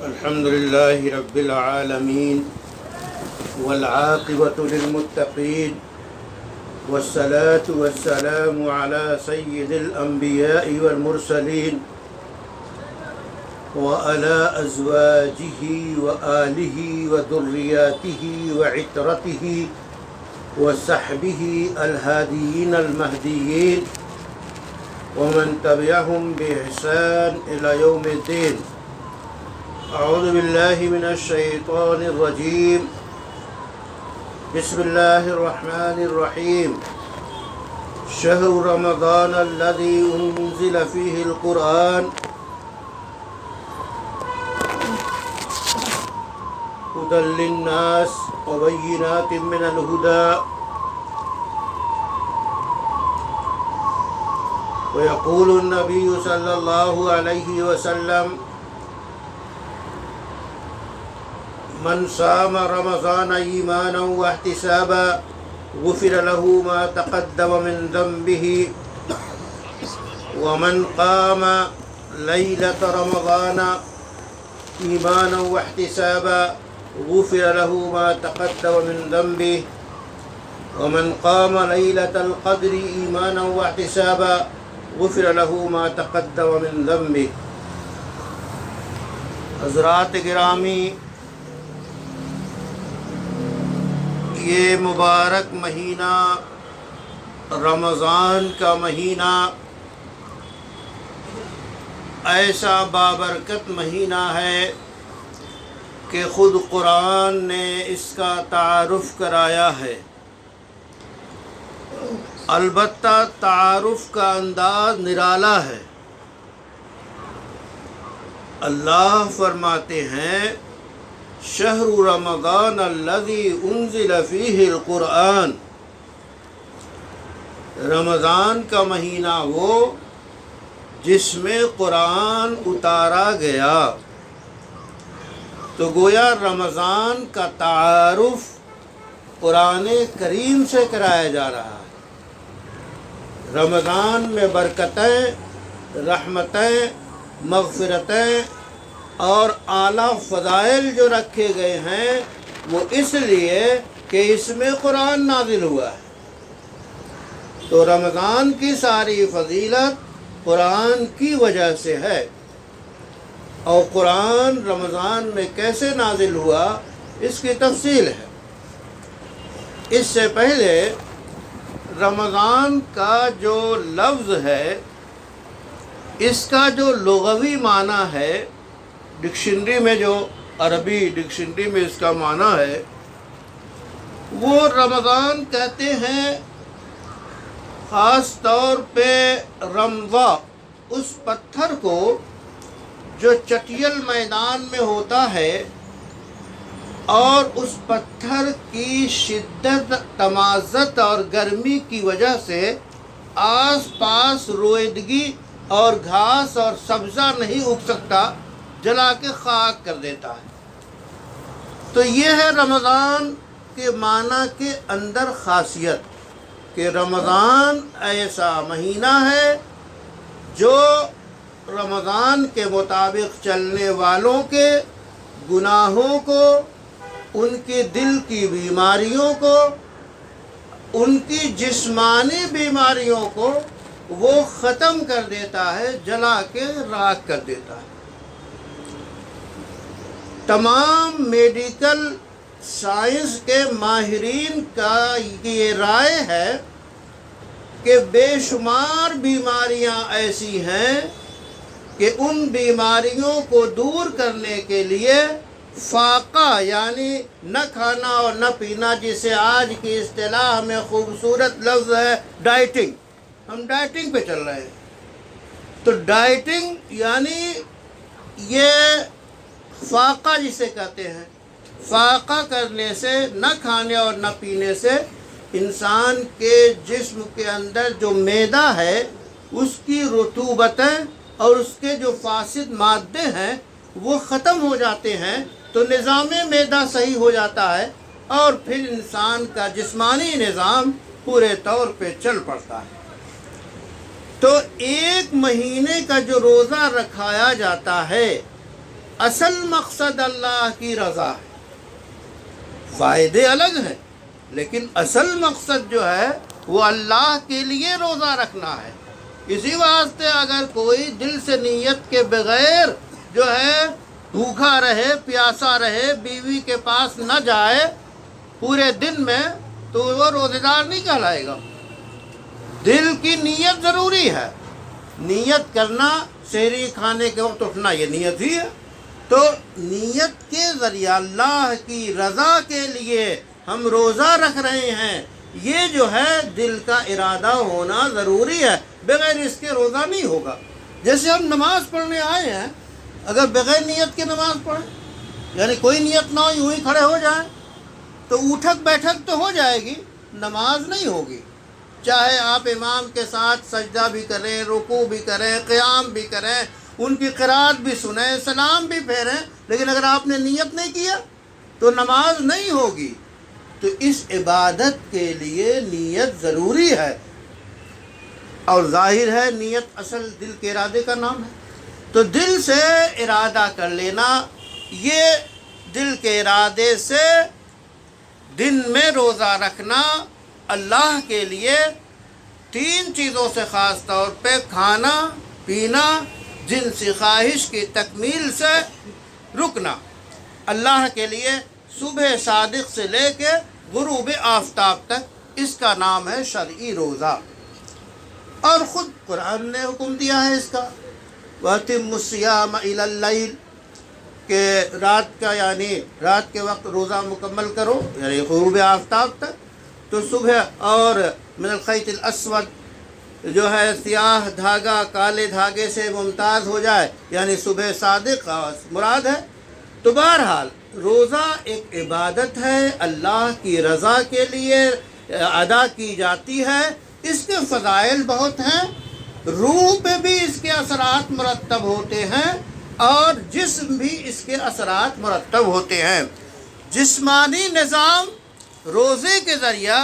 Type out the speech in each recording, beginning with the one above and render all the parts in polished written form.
الحمد لله رب العالمين والعاقبة للمتقين والصلاة والسلام على سيد الأنبياء والمرسلين وعلى أزواجه وآله وذرياته وعترته وصحبه الهاديين المهديين ومن تبعهم بإحسان إلى يوم الدين. أعوذ بالله من الشيطان الرجيم. بسم الله الرحمن الرحيم. شهر رمضان الذي أنزل فيه القرآن هدى للناس وبينات من الهدى ويقول النبي صلى الله عليه وسلم من صام رمضان إيمانا واحتسابا غفر له ما تقدم من ذنبه ومن قام ليلة رمضان إيمانا واحتسابا غفر له ما تقدم من ذنبه ومن قام ليلة القدر إيمانا واحتسابا غفر له ما تقدم من ذنبه. حضرات گرامی، یہ مبارک مہینہ رمضان کا مہینہ ایسا بابرکت مہینہ ہے کہ خود قرآن نے اس کا تعارف کرایا ہے. البتہ تعارف کا انداز نرالا ہے. اللہ فرماتے ہیں شہر رمضان الذی انزل فیہ القرآن، رمضان کا مہینہ وہ جس میں قرآن اتارا گیا. تو گویا رمضان کا تعارف قرآن کریم سے کرایا جا رہا ہے. رمضان میں برکتیں، رحمتیں، مغفرتیں اور اعلیٰ فضائل جو رکھے گئے ہیں وہ اس لیے کہ اس میں قرآن نازل ہوا ہے. تو رمضان کی ساری فضیلت قرآن کی وجہ سے ہے. اور قرآن رمضان میں کیسے نازل ہوا اس کی تفصیل ہے. اس سے پہلے رمضان کا جو لفظ ہے اس کا جو لغوی معنی ہے، ڈکشنری میں جو عربی ڈکشنری میں اس کا معنی ہے، وہ رمضان کہتے ہیں خاص طور پہ رمضہ اس پتھر کو جو چٹیل میدان میں ہوتا ہے اور اس پتھر کی شدت، تمازت اور گرمی کی وجہ سے آس پاس رویدگی اور گھاس اور سبزہ نہیں اگ سکتا، جلا کے خاک کر دیتا ہے. تو یہ ہے رمضان کے معنی کے اندر خاصیت کہ رمضان ایسا مہینہ ہے جو رمضان کے مطابق چلنے والوں کے گناہوں کو، ان کے دل کی بیماریوں کو، ان کی جسمانی بیماریوں کو وہ ختم کر دیتا ہے، جلا کے راکھ کر دیتا ہے. تمام میڈیکل سائنس کے ماہرین کا یہ رائے ہے کہ بے شمار بیماریاں ایسی ہیں کہ ان بیماریوں کو دور کرنے کے لیے فاقہ یعنی نہ کھانا اور نہ پینا، جسے آج کی اصطلاح میں خوبصورت لفظ ہے ڈائٹنگ، ہم ڈائٹنگ پہ چل رہے ہیں. تو ڈائٹنگ یعنی یہ فاقہ جسے کہتے ہیں، فاقہ کرنے سے، نہ کھانے اور نہ پینے سے انسان کے جسم کے اندر جو معدہ ہے اس کی رطوبتیں اور اس کے جو فاسد مادے ہیں وہ ختم ہو جاتے ہیں. تو نظام معدہ صحیح ہو جاتا ہے اور پھر انسان کا جسمانی نظام پورے طور پہ چل پڑتا ہے. تو ایک مہینے کا جو روزہ رکھایا جاتا ہے اصل مقصد اللہ کی رضا ہے، فائدے الگ ہیں لیکن اصل مقصد جو ہے وہ اللہ کے لیے روزہ رکھنا ہے۔ اسی واسطے اگر کوئی دل سے نیت کے بغیر جو ہے بھوکا رہے، پیاسا رہے، بیوی کے پاس نہ جائے پورے دن میں، تو وہ روزے دار نہیں کہلائے گا۔ دل کی نیت ضروری ہے، نیت کرنا، سحری کھانے کے وقت اٹھنا، یہ نیت ہی ہے۔ تو نیت کے ذریعہ اللہ کی رضا کے لیے ہم روزہ رکھ رہے ہیں، یہ جو ہے دل کا ارادہ ہونا ضروری ہے، بغیر اس کے روزہ نہیں ہوگا۔ جیسے ہم نماز پڑھنے آئے ہیں، اگر بغیر نیت کے نماز پڑھیں، یعنی کوئی نیت نہ ہو، یوں ہی کھڑے ہو جائیں، تو اٹھک بیٹھک تو ہو جائے گی، نماز نہیں ہوگی۔ چاہے آپ امام کے ساتھ سجدہ بھی کریں، رکوع بھی کریں، قیام بھی کریں، ان کی قرات بھی سنیں، سلام بھی پھیریں، لیکن اگر آپ نے نیت نہیں کیا تو نماز نہیں ہوگی۔ تو اس عبادت کے لیے نیت ضروری ہے، اور ظاہر ہے نیت اصل دل کے ارادے کا نام ہے۔ تو دل سے ارادہ کر لینا، یہ دل کے ارادے سے دن میں روزہ رکھنا اللہ کے لیے 3 چیزوں سے خاص طور پہ کھانا پینا، جنسی خواہش کی تکمیل سے رکنا، اللہ کے لیے صبح صادق سے لے کے غروب آفتاب تک، اس کا نام ہے شرعی روزہ۔ اور خود قرآن نے حکم دیا ہے اس کا، وَأَتِمُّوا الصِّيَامَ إِلَى اللَّيْلِ، کہ رات کا یعنی رات کے وقت روزہ مکمل کرو، یعنی غروب آفتاب تک۔ تو صبح اور من الخیط الاسود جو ہے سیاہ دھاگا کالے دھاگے سے ممتاز ہو جائے، یعنی صبح صادق مراد ہے۔ تو بہرحال روزہ ایک عبادت ہے، اللہ کی رضا کے لیے ادا کی جاتی ہے، اس کے فضائل بہت ہیں، روح پہ بھی اس کے اثرات مرتب ہوتے ہیں اور جسم بھی اس کے اثرات مرتب ہوتے ہیں۔ جسمانی نظام روزے کے ذریعہ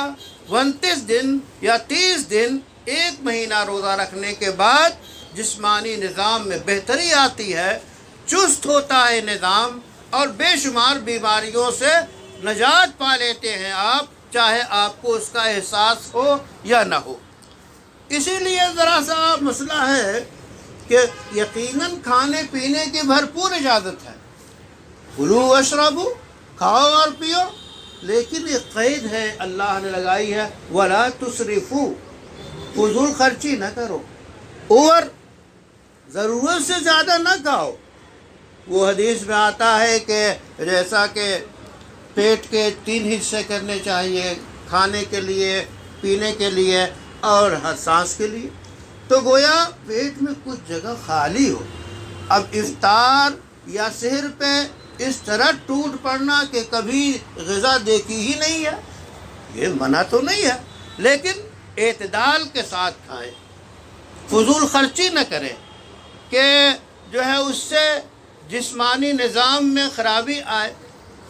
29 دن یا 30 دن، 1 مہینہ روزہ رکھنے کے بعد جسمانی نظام میں بہتری آتی ہے، چست ہوتا ہے نظام، اور بے شمار بیماریوں سے نجات پا لیتے ہیں آپ، چاہے آپ کو اس کا احساس ہو یا نہ ہو۔ اسی لیے ذرا سا مسئلہ ہے کہ یقیناً کھانے پینے کی بھرپور اجازت ہے، کلوا واشربوا، کھاؤ اور پیو، لیکن ایک قید ہے اللہ نے لگائی ہے، وَلَا تُسْرِفُوا، فضول خرچی نہ کرو، اور ضرورت سے زیادہ نہ کھاؤ۔ وہ حدیث میں آتا ہے کہ جیسا کہ پیٹ کے 3 حصے کرنے چاہیے، کھانے کے لیے، پینے کے لیے اور سانس کے لیے، تو گویا پیٹ میں کچھ جگہ خالی ہو۔ اب افطار یا سحر پہ اس طرح ٹوٹ پڑنا کہ کبھی غذا دیکھی ہی نہیں ہے، یہ منع تو نہیں ہے، لیکن اعتدال کے ساتھ کھائیں، فضول خرچی نہ کریں کہ جو ہے اس سے جسمانی نظام میں خرابی آئے،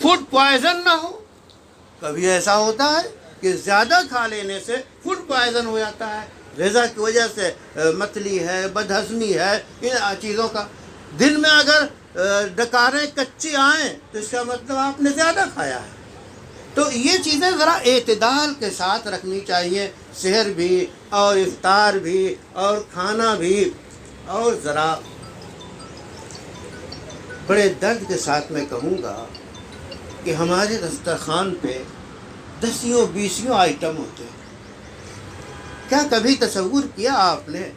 فوڈ پوائزن نہ ہو۔ کبھی ایسا ہوتا ہے کہ زیادہ کھا لینے سے فوڈ پوائزن ہو جاتا ہے، غذا کی وجہ سے متلی ہے، بدہضمی ہے، ان چیزوں کا۔ دن میں اگر ڈکاریں کچی آئیں تو اس کا مطلب آپ نے زیادہ کھایا ہے۔ تو یہ چیزیں ذرا اعتدال کے ساتھ رکھنی چاہیے، سحر بھی اور افطار بھی اور کھانا بھی۔ اور ذرا بڑے درد کے ساتھ میں کہوں گا کہ ہمارے دسترخوان پہ 10-20 آئٹم ہوتے ہیں۔ کیا کبھی تصور کیا آپ نے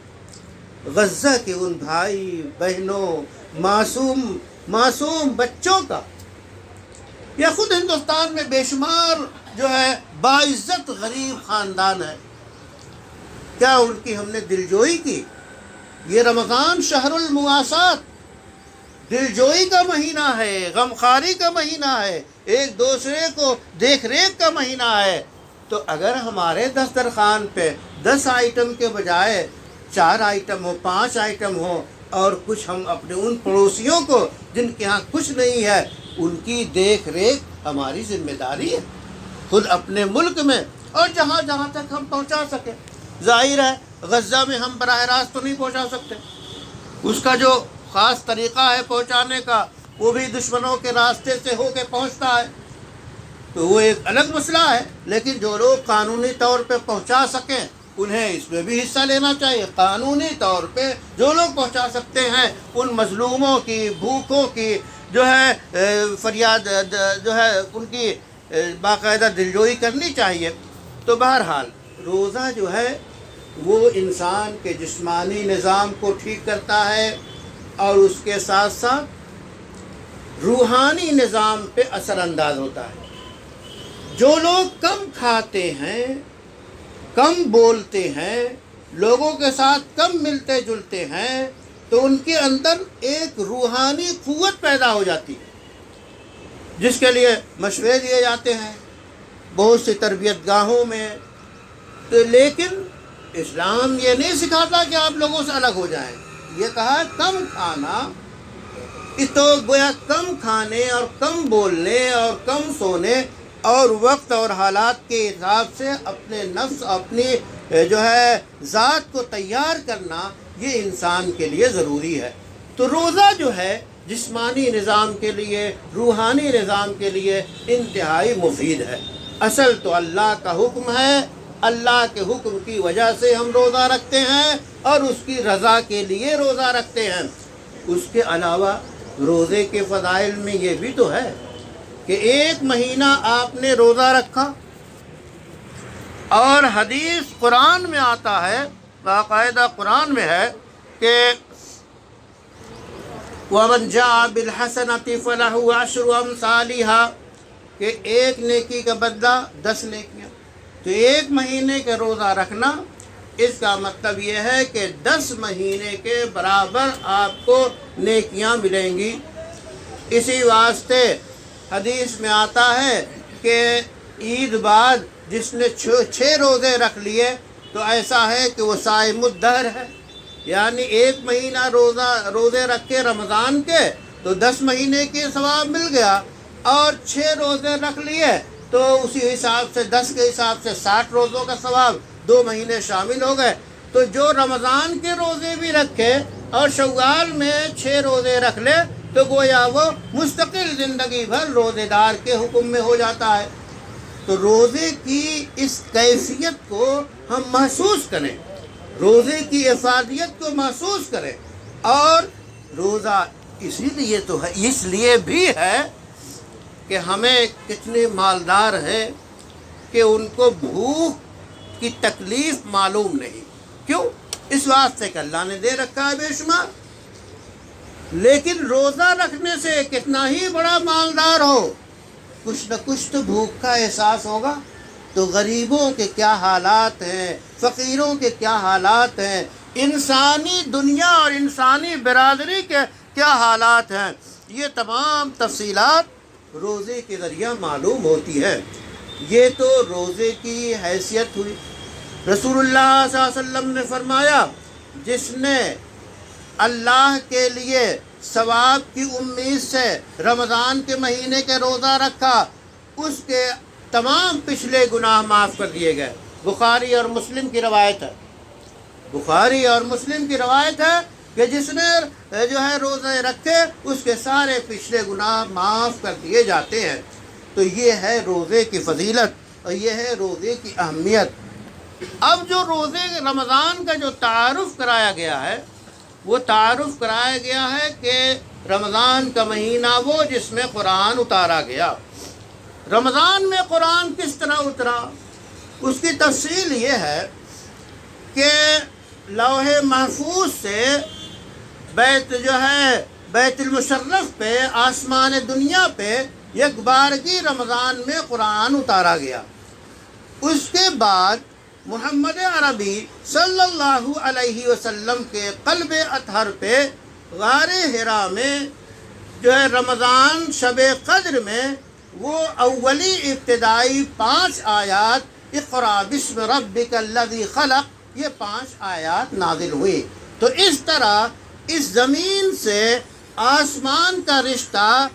غزہ کے ان بھائی بہنوں، معصوم بچوں کا، یا خود ہندوستان میں بے شمار جو ہے باعزت غریب خاندان ہے، کیا ان کی ہم نے دلجوئی کی؟ یہ رمضان شہر المواسات، دلجوئی کا مہینہ ہے، غمخواری کا مہینہ ہے، ایک دوسرے کو دیکھ ریکھ کا مہینہ ہے۔ تو اگر ہمارے دسترخوان پہ 10 آئٹم کے بجائے 4 آئٹم ہو، 5 آئٹم ہو، اور کچھ ہم اپنے ان پڑوسیوں کو جن کے ہاں کچھ نہیں ہے ان کی دیکھ ریکھ ہماری ذمہ داری ہے، خود اپنے ملک میں اور جہاں جہاں تک ہم پہنچا سکیں۔ ظاہر ہے غزہ میں ہم براہ راست تو نہیں پہنچا سکتے، اس کا جو خاص طریقہ ہے پہنچانے کا وہ بھی دشمنوں کے راستے سے ہو کے پہنچتا ہے، تو وہ ایک الگ مسئلہ ہے۔ لیکن جو لوگ قانونی طور پہ پہنچا سکیں انہیں اس میں بھی حصہ لینا چاہیے۔ قانونی طور پہ جو لوگ پہنچا سکتے ہیں ان مظلوموں کی، بھوکوں کی جو ہے فریاد جو ہے ان کی باقاعدہ دلجوئی کرنی چاہیے۔ تو بہرحال روزہ جو ہے وہ انسان کے جسمانی نظام کو ٹھیک کرتا ہے اور اس کے ساتھ ساتھ روحانی نظام پہ اثر انداز ہوتا ہے۔ جو لوگ کم کھاتے ہیں، کم بولتے ہیں، لوگوں کے ساتھ کم ملتے جلتے ہیں، تو ان کے اندر ایک روحانی قوت پیدا ہو جاتی ہے، جس کے لیے مشورے دیے جاتے ہیں بہت سی تربیت گاہوں میں۔ تو لیکن اسلام یہ نہیں سکھاتا کہ آپ لوگوں سے الگ ہو جائیں، یہ کہا ہے کم کھانا۔ اس تو گویا کم کھانے اور کم بولنے اور کم سونے اور وقت اور حالات کے حساب سے اپنے نفس، اپنی جو ہے ذات کو تیار کرنا یہ انسان کے لیے ضروری ہے۔ تو روزہ جو ہے جسمانی نظام کے لیے، روحانی نظام کے لیے انتہائی مفید ہے۔ اصل تو اللہ کا حکم ہے، اللہ کے حکم کی وجہ سے ہم روزہ رکھتے ہیں اور اس کی رضا کے لیے روزہ رکھتے ہیں۔ اس کے علاوہ روزے کے فضائل میں یہ بھی تو ہے کہ ایک مہینہ آپ نے روزہ رکھا، اور حدیث قرآن میں آتا ہے، باقاعدہ قرآن میں ہے کہ وَمَنْ جَاءَ بِالْحَسَنَةِ فَلَهُ عَشْرُ أَمْثَالِهَا، کہ ایک نیکی کا بدلہ 10 نیکیاں۔ تو ایک مہینے کا روزہ رکھنا اس کا مطلب یہ ہے کہ 10 مہینے کے برابر آپ کو نیکیاں ملیں گی۔ اسی واسطے حدیث میں آتا ہے کہ عید بعد جس نے 6 روزے رکھ لیے تو ایسا ہے کہ وہ صائم الدہر ہے، یعنی ایک مہینہ روزے رکھے رمضان کے تو 10 مہینے کے ثواب مل گیا، اور 6 روزے رکھ لیے تو اسی حساب سے 10 کے حساب سے 60 روزوں کا ثواب 2 مہینے شامل ہو گئے۔ تو جو رمضان کے روزے بھی رکھے اور شوال میں 6 روزے رکھ لے تو گویا وہ مستقل زندگی بھر روزے دار کے حکم میں ہو جاتا ہے۔ تو روزے کی اس کیفیت کو ہم محسوس کریں، روزے کی افادیت کو محسوس کریں۔ اور روزہ اسی لیے تو ہے، اس لیے بھی ہے کہ ہمیں کتنے مالدار ہیں کہ ان کو بھوک کی تکلیف معلوم نہیں، کیوں؟ اس واسطے کہ اللہ نے دے رکھا ہے بے شمار۔ لیکن روزہ رکھنے سے کتنا ہی بڑا مالدار ہو، کچھ نہ کچھ تو بھوک کا احساس ہوگا۔ تو غریبوں کے کیا حالات ہیں، فقیروں کے کیا حالات ہیں، انسانی دنیا اور انسانی برادری کے کیا حالات ہیں، یہ تمام تفصیلات روزے کے ذریعہ معلوم ہوتی ہے۔ یہ تو روزے کی حیثیت ہوئی۔ رسول اللہ صلی اللہ علیہ وسلم نے فرمایا جس نے اللہ کے لیے ثواب کی امید سے رمضان کے مہینے کے روزہ رکھا، اس کے تمام پچھلے گناہ معاف کر دیے گئے۔ بخاری اور مسلم کی روایت ہے، بخاری اور مسلم کی روایت ہے کہ جس نے جو ہے روزے رکھے اس کے سارے پچھلے گناہ معاف کر دیے جاتے ہیں۔ تو یہ ہے روزے کی فضیلت اور یہ ہے روزے کی اہمیت۔ اب جو روزے رمضان کا جو تعارف کرایا گیا ہے وہ تعارف کرایا گیا ہے کہ رمضان کا مہینہ وہ جس میں قرآن اتارا گیا۔ رمضان میں قرآن کس طرح اترا، اس کی تفصیل یہ ہے کہ لوح محفوظ سے بیت المشرف پہ، آسمان دنیا پہ یک بارگی رمضان میں قرآن اتارا گیا۔ اس کے بعد محمد عربی صلی اللہ علیہ وسلم کے قلب اطہر پہ غار حرا میں جو ہے رمضان شب قدر میں وہ اولی ابتدائی 5 آیات اقرأ بسم ربک الذی خلق، یہ 5 آیات نازل ہوئی۔ تو اس طرح اس زمین سے آسمان کا رشتہ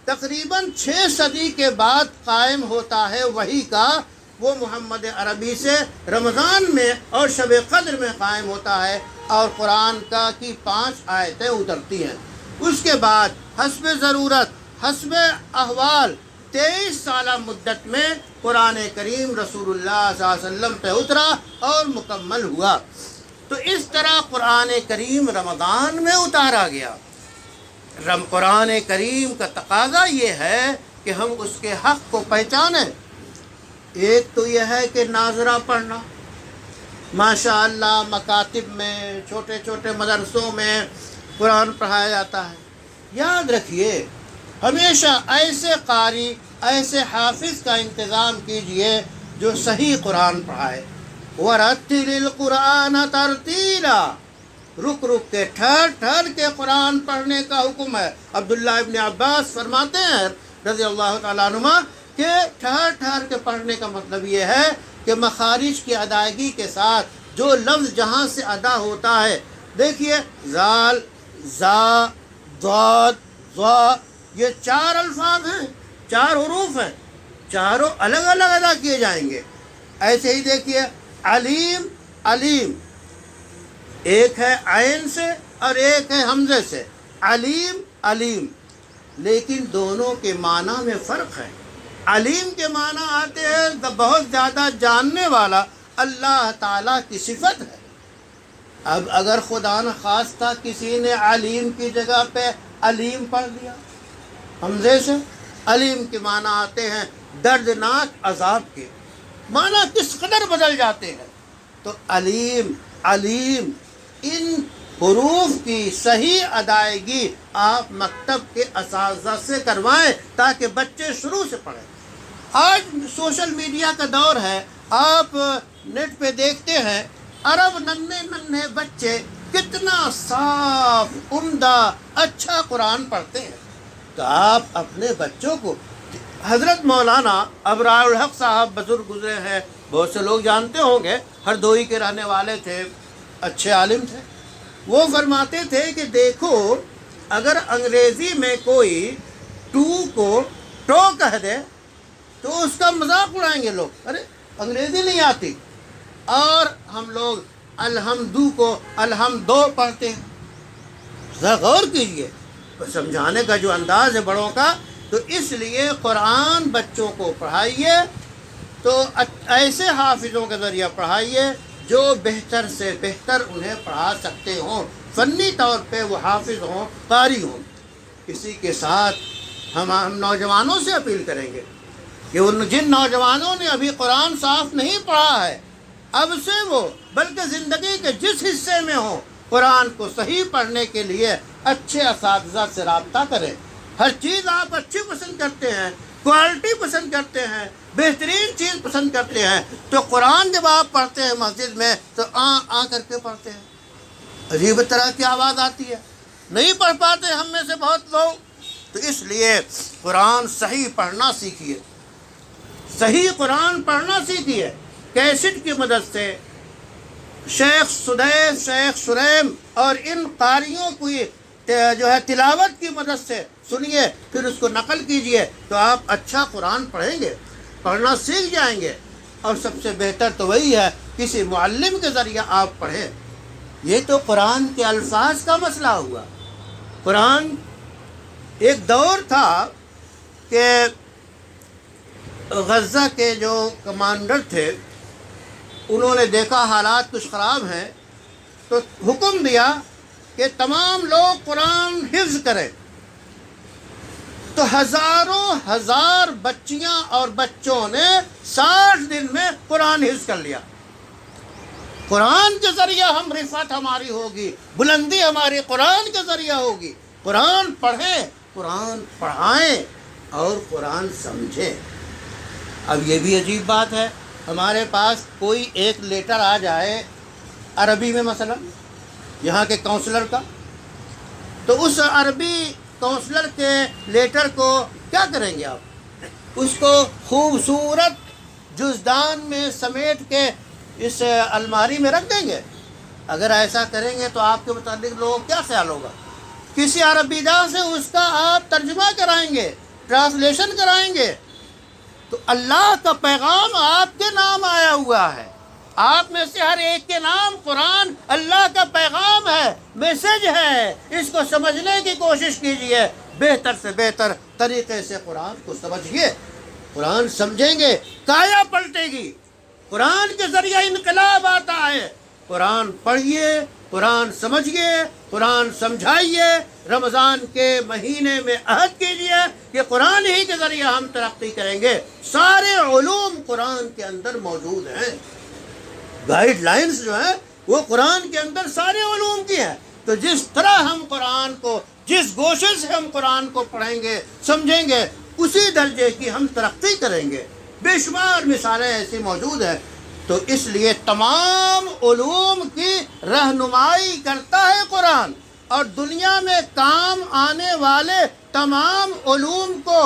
تقریباً 6 صدی کے بعد قائم ہوتا ہے وحی کا، وہ محمد عربی سے رمضان میں اور شب قدر میں قائم ہوتا ہے اور قرآن کی 5 آیتیں اترتی ہیں۔ اس کے بعد حسب ضرورت حسب احوال 23 سالہ مدت میں قرآن کریم رسول اللہ صلی اللہ علیہ وسلم پہ اترا اور مکمل ہوا۔ تو اس طرح قرآن کریم رمضان میں اتارا گیا۔ قرآن کریم کا تقاضا یہ ہے کہ ہم اس کے حق کو پہچانیں۔ ایک تو یہ ہے کہ ناظرہ پڑھنا، ماشاء اللہ مکاتب میں چھوٹے چھوٹے مدرسوں میں قرآن پڑھایا جاتا ہے۔ یاد رکھیے ہمیشہ ایسے قاری ایسے حافظ کا انتظام کیجئے جو صحیح قرآن پڑھائے۔ وَرَتِّلِ الْقُرْآنَ تَرْتِيلًا، رک رک کے ٹھہر ٹھہر کے قرآن پڑھنے کا حکم ہے۔ عبداللہ ابن عباس فرماتے ہیں رضی اللہ تعالیٰ عنہما کہ ٹھہر ٹھہر کے پڑھنے کا مطلب یہ ہے کہ مخارج کی ادائیگی کے ساتھ جو لفظ جہاں سے ادا ہوتا ہے، دیکھیے زال، زا، ضاد، ضا، یہ 4 الفاظ ہیں، 4 حروف ہیں، چاروں الگ الگ ادا کیے جائیں گے۔ ایسے ہی دیکھیے علیم، علیم ایک ہے عین سے اور ایک ہے حمزے سے، علیم علیم، لیکن دونوں کے معنی میں فرق ہے۔ علیم کے معنی آتے ہیں بہت زیادہ جاننے والا، اللہ تعالیٰ کی صفت ہے۔ اب اگر خدا نخواستہ کسی نے علیم کی جگہ پہ علیم پڑھ دیا حمزے سے، علیم کے معنی آتے ہیں دردناک عذاب کے، معنی کس قدر بدل جاتے ہیں۔ تو علیم علیم ان حروف کی صحیح ادائیگی آپ مکتب کے اساتذہ سے کروائیں تاکہ بچے شروع سے پڑھیں۔ آج سوشل میڈیا کا دور ہے، آپ نیٹ پہ دیکھتے ہیں عرب ننھے ننھے بچے کتنا صاف عمدہ اچھا قرآن پڑھتے ہیں۔ تو آپ اپنے بچوں کو، حضرت مولانا ابرار الحق صاحب بزرگ گزرے ہیں، بہت سے لوگ جانتے ہوں گے، ہردوئی کے رہنے والے تھے، اچھے عالم تھے۔ وہ فرماتے تھے کہ دیکھو اگر انگریزی میں کوئی ٹو کو ٹو کہہ دے تو اس کا مذاق اڑائیں گے لوگ، ارے انگریزی نہیں آتی، اور ہم لوگ الحمدو کو الحمدو پڑھتے ہیں۔ ذرا غور کیجئے، سمجھانے کا جو انداز ہے بڑوں کا، تو اس لیے قرآن بچوں کو پڑھائیے تو ایسے حافظوں کے ذریعہ پڑھائیے جو بہتر سے بہتر انہیں پڑھا سکتے ہوں، فنی طور پہ وہ حافظ ہوں، قاری ہوں۔ اسی کے ساتھ ہم نوجوانوں سے اپیل کریں گے کہ جن نوجوانوں نے ابھی قرآن صاف نہیں پڑھا ہے، اب سے وہ بلکہ زندگی کے جس حصے میں ہوں قرآن کو صحیح پڑھنے کے لیے اچھے اساتذہ سے رابطہ کریں۔ ہر چیز آپ اچھی پسند کرتے ہیں، کوالٹی پسند کرتے ہیں، بہترین چیز پسند کرتے ہیں، تو قرآن جب آپ پڑھتے ہیں مسجد میں تو آ کر کے پڑھتے ہیں، عجیب طرح کی آواز آتی ہے، نہیں پڑھ پاتے ہم میں سے بہت لوگ۔ تو اس لیے قرآن صحیح پڑھنا سیکھیے، صحیح قرآن پڑھنا سیکھیے۔ کیسٹ کی مدد سے شیخ سدیس، شیخ سریم اور ان قاریوں کی جو ہے تلاوت کی مدد سے سنیے، پھر اس کو نقل کیجئے تو آپ اچھا قرآن پڑھیں گے، پڑھنا سیکھ جائیں گے۔ اور سب سے بہتر تو وہی ہے کسی معلم کے ذریعہ آپ پڑھیں۔ یہ تو قرآن کے الفاظ کا مسئلہ ہوا۔ قرآن ایک دور تھا کہ غزہ کے جو کمانڈر تھے انہوں نے دیکھا حالات کچھ خراب ہیں تو حکم دیا کہ تمام لوگ قرآن حفظ کریں۔ تو ہزاروں ہزار بچیاں اور بچوں نے 60 دن میں قرآن حفظ کر لیا۔ قرآن کے ذریعہ ہم رفعت ہماری ہوگی، بلندی ہماری قرآن کے ذریعہ ہوگی۔ قرآن پڑھیں، قرآن پڑھائیں اور قرآن سمجھیں۔ اب یہ بھی عجیب بات ہے، ہمارے پاس کوئی ایک لیٹر آ جائے عربی میں، مثلا یہاں کے کونسلر کا، تو اس عربی کونسلر کے لیٹر کو کیا کریں گے آپ؟ اس کو خوبصورت جزدان میں سمیٹ کے اس الماری میں رکھ دیں گے؟ اگر ایسا کریں گے تو آپ کے متعلق لوگوں کیا خیال ہوگا؟ کسی عربی داں سے اس کا آپ ترجمہ کرائیں گے، ٹرانسلیشن کرائیں گے۔ تو اللہ کا پیغام آپ کے نام آیا ہوا ہے، آپ میں سے ہر ایک کے نام قرآن اللہ کا پیغام ہے، میسج ہے، اس کو سمجھنے کی کوشش کیجئے، بہتر سے بہتر طریقے سے قرآن کو سمجھیے۔ قرآن سمجھیں گے کایا پلٹے گی، قرآن کے ذریعے انقلاب آتا ہے۔ قرآن پڑھیے، قرآن سمجھیے، قرآن سمجھائیے۔ رمضان کے مہینے میں عہد کیجئے کہ قرآن ہی کے ذریعے ہم ترقی کریں گے۔ سارے علوم قرآن کے اندر موجود ہیں، گائیڈ لائنز جو ہیں وہ قرآن کے اندر سارے علوم کی ہیں۔ تو جس طرح ہم قرآن کو، جس گوشے سے ہم قرآن کو پڑھیں گے، سمجھیں گے، اسی درجے کی ہم ترقی کریں گے۔ بے شمار مثالیں ایسی موجود ہیں۔ تو اس لیے تمام علوم کی رہنمائی کرتا ہے قرآن، اور دنیا میں کام آنے والے تمام علوم کو